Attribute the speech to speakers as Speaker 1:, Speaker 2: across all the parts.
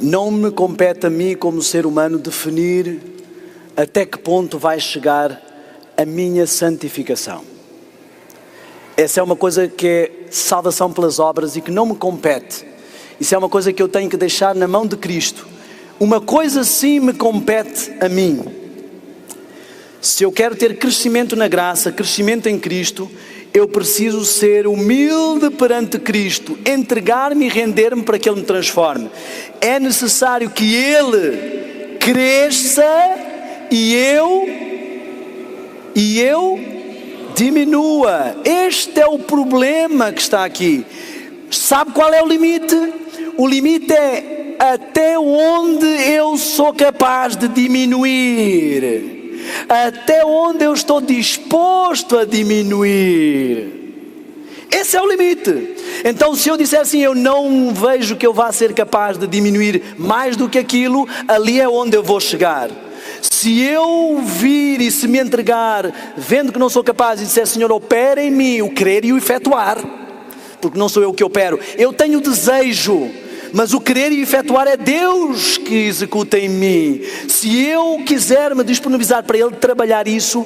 Speaker 1: Não me compete a mim, como ser humano, definir até que ponto vai chegar a minha santificação. Essa é uma coisa que é salvação pelas obras e que não me compete. Isso é uma coisa que eu tenho que deixar na mão de Cristo. Uma coisa sim me compete a mim. Se eu quero ter crescimento na graça, crescimento em Cristo, eu preciso ser humilde perante Cristo, entregar-me e render-me para que Ele me transforme. É necessário que Ele cresça e eu diminua. Este é o problema que está aqui. Sabe qual é o limite? O limite é até onde eu sou capaz de diminuir. Até onde eu estou disposto a diminuir. Esse é o limite. Então, se eu disser assim, eu não vejo que eu vá ser capaz de diminuir mais do que aquilo, ali é onde eu vou chegar. Se eu vir e se me entregar, vendo que não sou capaz, e disser, Senhor, opera em mim o querer e o efetuar, porque não sou eu que opero. Eu tenho desejo, mas o querer e o efetuar é Deus que executa em mim. Se eu quiser me disponibilizar para Ele trabalhar isso,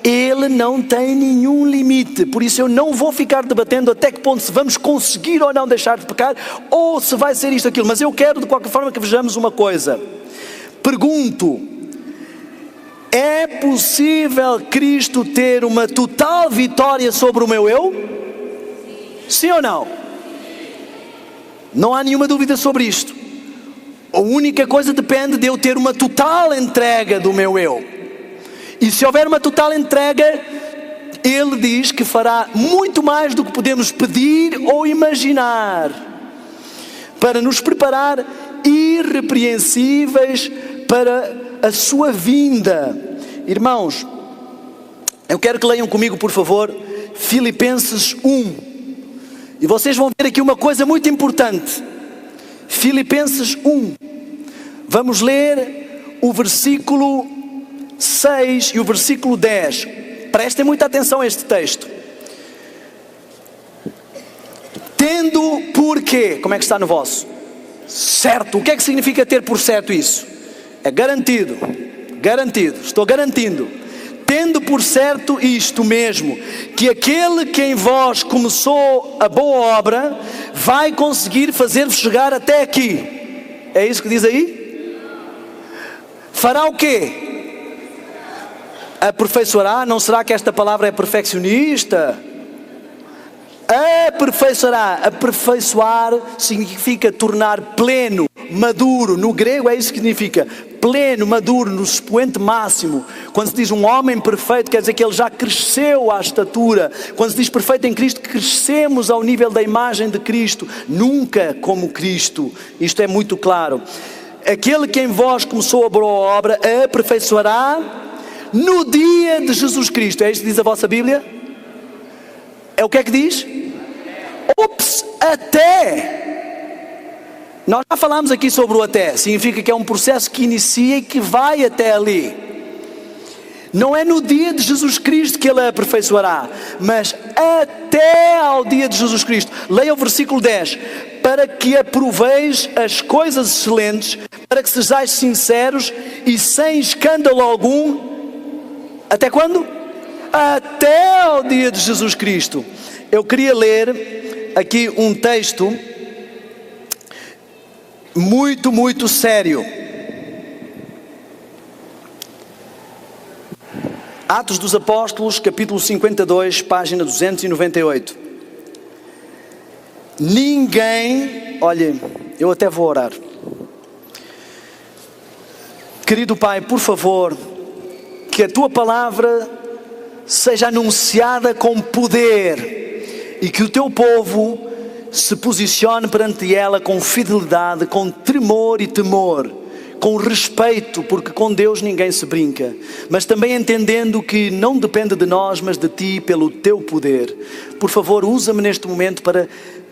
Speaker 1: Ele não tem nenhum limite. Por isso eu não vou ficar debatendo até que ponto se vamos conseguir ou não deixar de pecar, ou se vai ser isto ou aquilo. Mas eu quero de qualquer forma que vejamos uma coisa. Pergunto: é possível Cristo ter uma total vitória sobre o meu eu? Sim ou não? Não há nenhuma dúvida sobre isto. A única coisa depende de eu ter uma total entrega do meu eu. E se houver uma total entrega, Ele diz que fará muito mais do que podemos pedir ou imaginar, para nos preparar irrepreensíveis para a sua vinda. Irmãos, eu quero que leiam comigo, por favor, Filipenses 1. E vocês vão ver aqui uma coisa muito importante. Filipenses 1. Vamos ler o versículo 6 e o versículo 10. Prestem muita atenção a este texto. Tendo por quê? Como é que está no vosso? Certo. O que é que significa ter por certo isso? É garantido. Garantido. Estou garantindo. Tendo por certo isto mesmo, que aquele que em vós começou a boa obra, vai conseguir fazer-vos chegar até aqui. É isso que diz aí? Fará o quê? Aperfeiçoará? Não será que esta palavra é perfeccionista? Aperfeiçoará. Aperfeiçoar significa tornar pleno, maduro. No grego é isso que significa. Pleno, maduro, no expoente máximo. Quando se diz um homem perfeito, quer dizer que ele já cresceu à estatura. Quando se diz perfeito em Cristo, crescemos ao nível da imagem de Cristo, nunca como Cristo. Isto é muito claro. Aquele que em vós começou a boa obra, a aperfeiçoará no dia de Jesus Cristo. É isto que diz a vossa Bíblia? É o que é que diz? Ops, até. Nós já falámos aqui sobre o até. Significa que é um processo que inicia e que vai até ali. Não é no dia de Jesus Cristo que Ele a aperfeiçoará, mas até ao dia de Jesus Cristo. Leia o versículo 10. Para que aproveis as coisas excelentes, para que sejais sinceros e sem escândalo algum. Até quando? Até ao dia de Jesus Cristo. Eu queria ler aqui um texto muito sério. Atos dos Apóstolos, capítulo 52, página 298. Ninguém, olhem, eu até vou orar. Querido Pai, por favor, que a Tua palavra seja anunciada com poder e que o Teu povo se posicione perante ela com fidelidade, com tremor e temor, com respeito, porque com Deus ninguém se brinca, mas também entendendo que não depende de nós, mas de Ti, pelo Teu poder. Por favor, usa-me neste momento para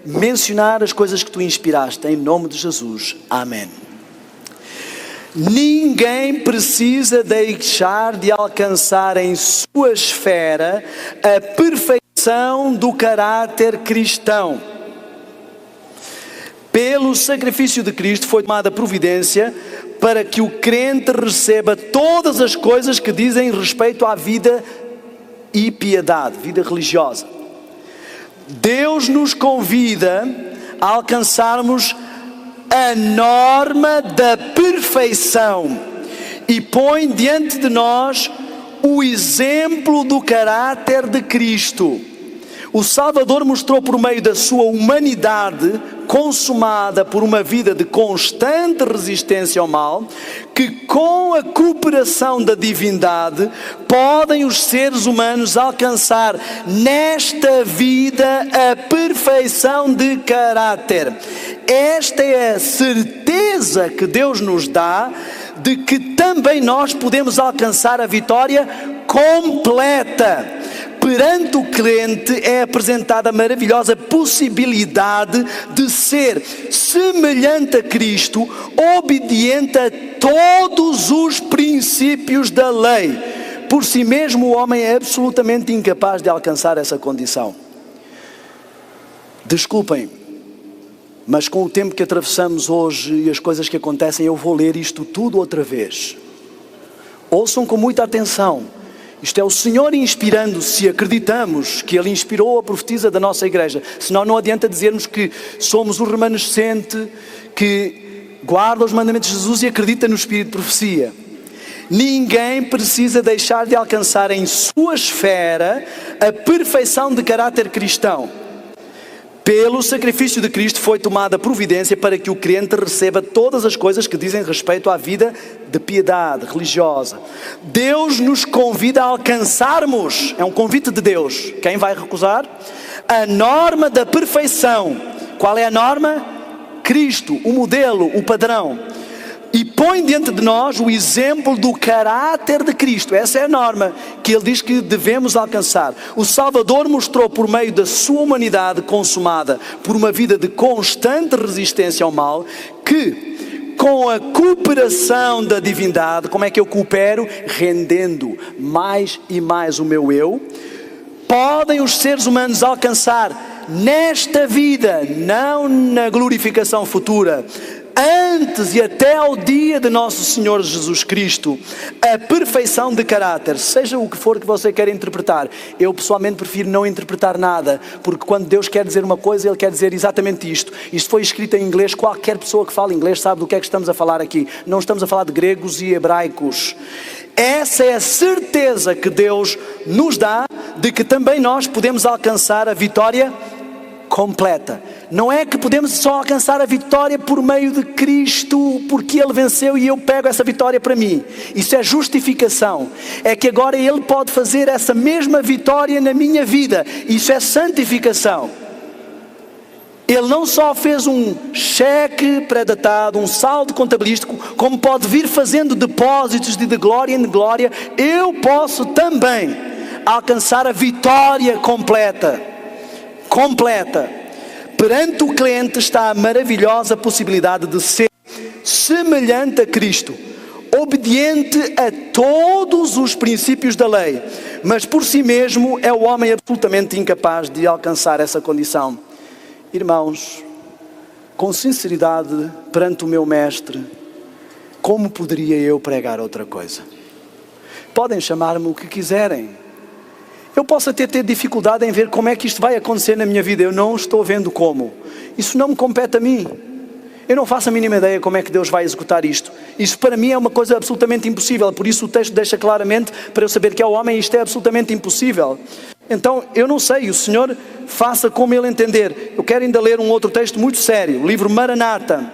Speaker 1: mencionar as coisas que Tu inspiraste, em nome de Jesus. Amém. Ninguém precisa deixar de alcançar em sua esfera a perfeição do caráter cristão. Pelo sacrifício de Cristo foi tomada providência para que o crente receba todas as coisas que dizem respeito à vida e piedade, vida religiosa. Deus nos convida a alcançarmos a norma da perfeição e põe diante de nós o exemplo do caráter de Cristo. O Salvador mostrou por meio da sua humanidade, consumada por uma vida de constante resistência ao mal, que com a cooperação da divindade podem os seres humanos alcançar nesta vida a perfeição de caráter. Esta é a certeza que Deus nos dá de que também nós podemos alcançar a vitória completa. Perante o crente é apresentada a maravilhosa possibilidade de ser semelhante a Cristo, obediente a todos os princípios da lei. Por si mesmo o homem é absolutamente incapaz de alcançar essa condição. Desculpem, mas com o tempo que atravessamos hoje e as coisas que acontecem, eu vou ler isto tudo outra vez. Ouçam com muita atenção. Isto é o Senhor inspirando, se acreditamos que Ele inspirou a profetisa da nossa igreja. Senão não adianta dizermos que somos o remanescente que guarda os mandamentos de Jesus e acredita no Espírito de profecia. Ninguém precisa deixar de alcançar em sua esfera a perfeição de caráter cristão. Pelo sacrifício de Cristo foi tomada providência para que o crente receba todas as coisas que dizem respeito à vida de piedade religiosa. Deus nos convida a alcançarmos, é um convite de Deus, quem vai recusar? A norma da perfeição. Qual é a norma? Cristo, o modelo, o padrão. E põe diante de nós o exemplo do caráter de Cristo. Essa é a norma que Ele diz que devemos alcançar. O Salvador mostrou por meio da sua humanidade consumada por uma vida de constante resistência ao mal, que com a cooperação da divindade, como é que eu coopero? Rendendo mais e mais o meu eu, podem os seres humanos alcançar nesta vida, não na glorificação futura, antes e até ao dia de nosso Senhor Jesus Cristo, a perfeição de caráter, seja o que for que você quer interpretar. Eu pessoalmente prefiro não interpretar nada, porque quando Deus quer dizer uma coisa, Ele quer dizer exatamente isto. Isto foi escrito em inglês, qualquer pessoa que fala inglês sabe do que é que estamos a falar aqui. Não estamos a falar de gregos e hebraicos. Essa é a certeza que Deus nos dá, de que também nós podemos alcançar a vitória completa. Não é que podemos só alcançar a vitória por meio de Cristo, porque Ele venceu e eu pego essa vitória para mim. Isso é justificação. É que agora Ele pode fazer essa mesma vitória na minha vida. Isso é santificação. Ele não só fez um cheque pré-datado, um saldo contabilístico, como pode vir fazendo depósitos de glória em glória. Eu posso também alcançar a vitória completa. Perante o cliente está a maravilhosa possibilidade de ser semelhante a Cristo, obediente a todos os princípios da lei, mas por si mesmo é o homem absolutamente incapaz de alcançar essa condição. Irmãos, com sinceridade perante o meu mestre, como poderia eu pregar outra coisa? Podem chamar-me o que quiserem. Eu posso até ter dificuldade em ver como é que isto vai acontecer na minha vida. Eu não estou vendo como. Isso não me compete a mim. Eu não faço a mínima ideia como é que Deus vai executar isto. Isso para mim é uma coisa absolutamente impossível. Por isso o texto deixa claramente para eu saber que ao homem isto é absolutamente impossível. Então eu não sei, o Senhor faça como Ele entender. Eu quero ainda ler um outro texto muito sério. O livro Maranata.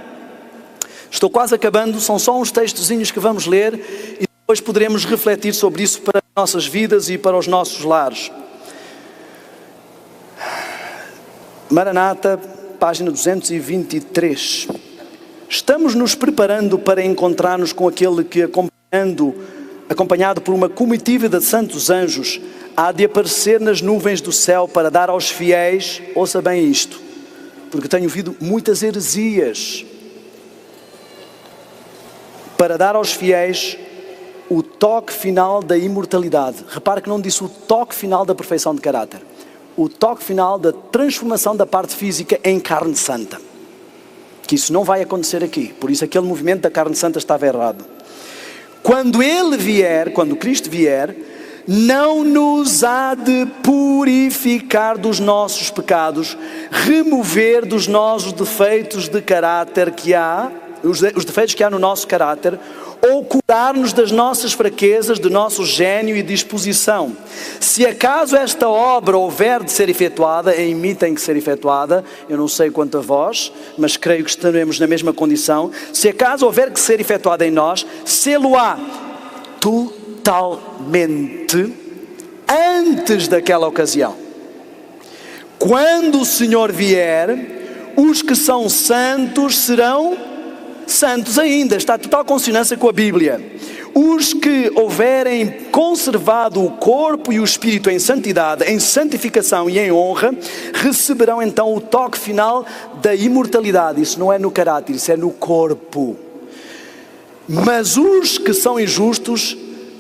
Speaker 1: Estou quase acabando, são só uns textozinhos que vamos ler e depois poderemos refletir sobre isso para as nossas vidas e para os nossos lares. Maranata, página 223. Estamos nos preparando para encontrar-nos com aquele que, acompanhado por uma comitiva de santos anjos, há de aparecer nas nuvens do céu para dar aos fiéis, ouça bem isto, porque tenho ouvido muitas heresias, para dar aos fiéis o toque final da imortalidade. Repare que não disse o toque final da perfeição de caráter. O toque final da transformação da parte física em carne santa. que isso não vai acontecer aqui. Por isso aquele movimento da carne santa estava errado. Quando Ele vier, quando Cristo vier, não nos há de purificar dos nossos pecados, remover dos nossos defeitos de caráter que há, os defeitos que há no nosso caráter, ou curar-nos das nossas fraquezas, do nosso gênio e disposição. Se acaso esta obra houver de ser efetuada, e em mim tem que ser efetuada, eu não sei quanto a vós, mas creio que estaremos na mesma condição, se acaso houver que ser efetuada em nós, sê-lo-á totalmente antes daquela ocasião. Quando o Senhor vier, os que são santos serão santos ainda. Está em total consonância com a Bíblia. Os que houverem conservado o corpo e o espírito em santidade, em santificação e em honra, receberão então o toque final da imortalidade. Isso não é no caráter, isso é no corpo. Mas os que são injustos,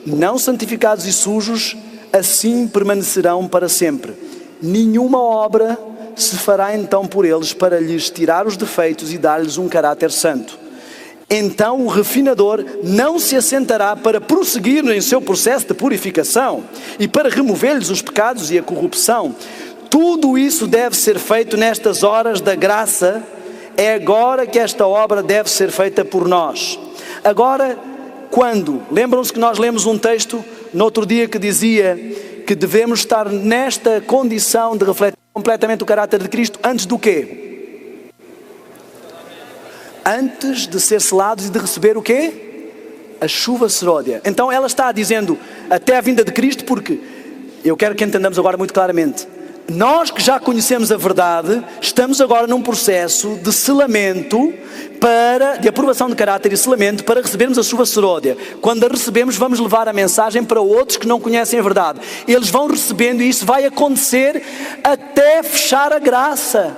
Speaker 1: não santificados e sujos, assim permanecerão para sempre. Nenhuma obra se fará então por eles para lhes tirar os defeitos e dar-lhes um caráter santo. Então o refinador não se assentará para prosseguir em seu processo de purificação e para remover-lhes os pecados e a corrupção. Tudo isso deve ser feito nestas horas da graça. É agora que esta obra deve ser feita por nós. Agora, quando? Lembram-se que nós lemos um texto no outro dia que dizia que devemos estar nesta condição de refletir completamente o caráter de Cristo antes do quê? Antes de ser selados e de receber o quê? A chuva seródia. Então ela está dizendo até a vinda de Cristo, porque eu quero que entendamos agora muito claramente. Nós que já conhecemos a verdade, estamos agora num processo de selamento, de aprovação de caráter e selamento para recebermos a chuva seródia. Quando a recebemos, vamos levar a mensagem para outros que não conhecem a verdade. Eles vão recebendo e isso vai acontecer até fechar a graça.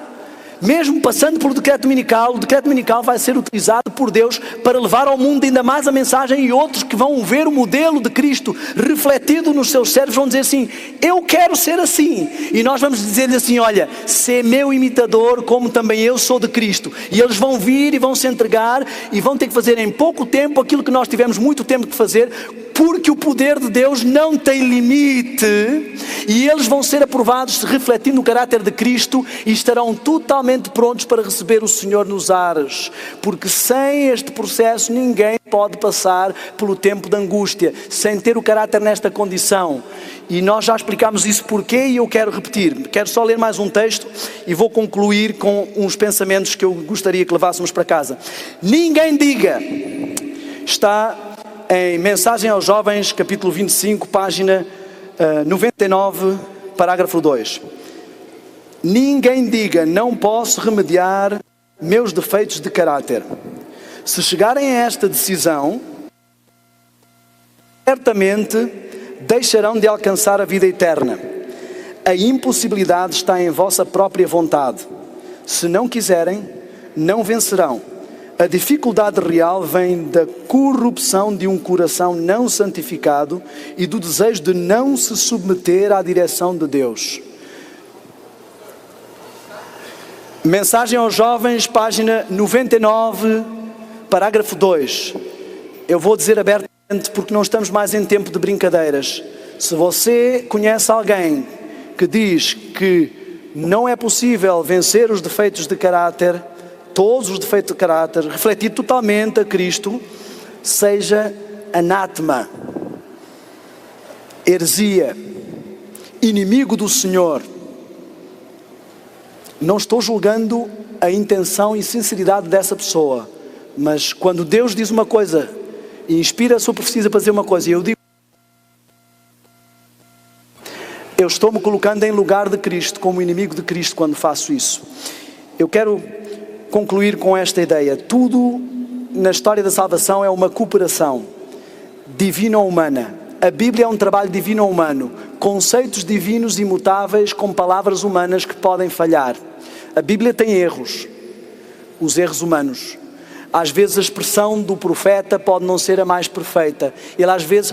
Speaker 1: Mesmo passando pelo decreto dominical, o decreto dominical vai ser utilizado por Deus para levar ao mundo ainda mais a mensagem, e outros que vão ver o modelo de Cristo refletido nos seus cérebros vão dizer assim: eu quero ser assim. E nós vamos dizer-lhe assim: olha, sê meu imitador como também eu sou de Cristo. E eles vão vir e vão se entregar e vão ter que fazer em pouco tempo aquilo que nós tivemos muito tempo de fazer, porque o poder de Deus não tem limite, e eles vão ser aprovados refletindo o caráter de Cristo e estarão totalmente prontos para receber o Senhor nos ares, porque sem este processo ninguém pode passar pelo tempo de angústia, sem ter o caráter nesta condição. E nós já explicámos isso porquê, e eu quero repetir. Quero só ler mais um texto e vou concluir com uns pensamentos que eu gostaria que levássemos para casa. Ninguém diga, está em Mensagem aos Jovens, capítulo 25, página 99, parágrafo 2. Ninguém diga, não posso remediar meus defeitos de caráter. Se chegarem a esta decisão, certamente deixarão de alcançar a vida eterna. A impossibilidade está em vossa própria vontade. Se não quiserem, não vencerão. A dificuldade real vem da corrupção de um coração não santificado e do desejo de não se submeter à direção de Deus. Mensagem aos Jovens, página 99, parágrafo 2. Eu vou dizer abertamente porque não estamos mais em tempo de brincadeiras. Se você conhece alguém que diz que não é possível vencer os defeitos de caráter, todos os defeitos de caráter, refletir totalmente a Cristo, seja anátema, heresia, inimigo do Senhor. Não estou julgando a intenção e sinceridade dessa pessoa, mas quando Deus diz uma coisa e inspira a sua profecia para dizer uma coisa, e eu digo, eu estou-me colocando em lugar de Cristo, como inimigo de Cristo quando faço isso. Eu quero concluir com esta ideia. Tudo na história da salvação é uma cooperação divino-humana. A Bíblia é um trabalho divino-humano, conceitos divinos imutáveis com palavras humanas que podem falhar. A Bíblia tem erros, os erros humanos. Às vezes a expressão do profeta pode não ser a mais perfeita.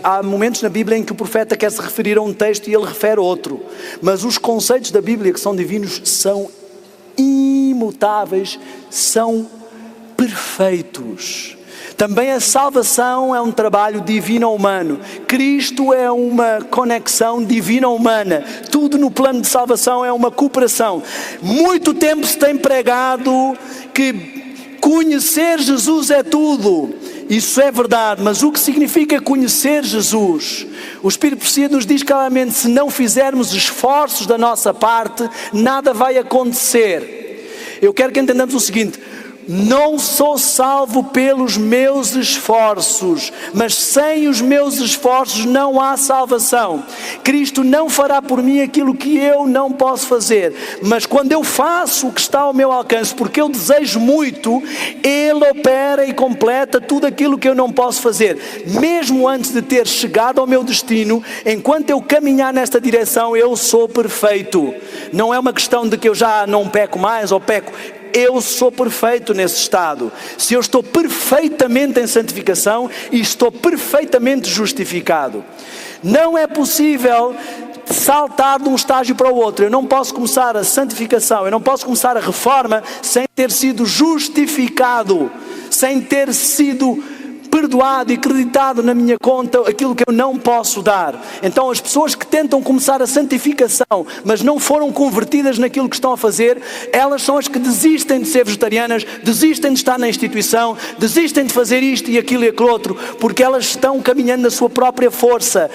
Speaker 1: Há momentos na Bíblia em que o profeta quer se referir a um texto e ele refere outro. Mas os conceitos da Bíblia que são divinos são imutáveis, são perfeitos. Também a salvação é um trabalho divino-humano. Cristo é uma conexão divina-humana. Tudo no plano de salvação é uma cooperação. Muito tempo se tem pregado que conhecer Jesus é tudo. Isso é verdade, mas o que significa conhecer Jesus? O Espírito Santo nos diz claramente, se não fizermos esforços da nossa parte, nada vai acontecer. Eu quero que entendamos o seguinte: não sou salvo pelos meus esforços, mas sem os meus esforços não há salvação. Cristo não fará por mim aquilo que eu não posso fazer, mas quando eu faço o que está ao meu alcance, porque eu desejo muito, Ele opera e completa tudo aquilo que eu não posso fazer. Mesmo antes de ter chegado ao meu destino, enquanto eu caminhar nesta direção, eu sou perfeito. Não é uma questão de que eu já não peco mais ou peco. Eu sou perfeito nesse estado. Se eu estou perfeitamente em santificação e estou perfeitamente justificado, não é possível saltar de um estágio para o outro. Eu não posso começar a santificação, eu não posso começar a reforma sem ter sido justificado, sem ter sido perdoado e creditado na minha conta aquilo que eu não posso dar. Então as pessoas que tentam começar a santificação, mas não foram convertidas naquilo que estão a fazer, elas são as que desistem de ser vegetarianas, desistem de estar na instituição, desistem de fazer isto e aquilo e aquilo outro, porque elas estão caminhando na sua própria força.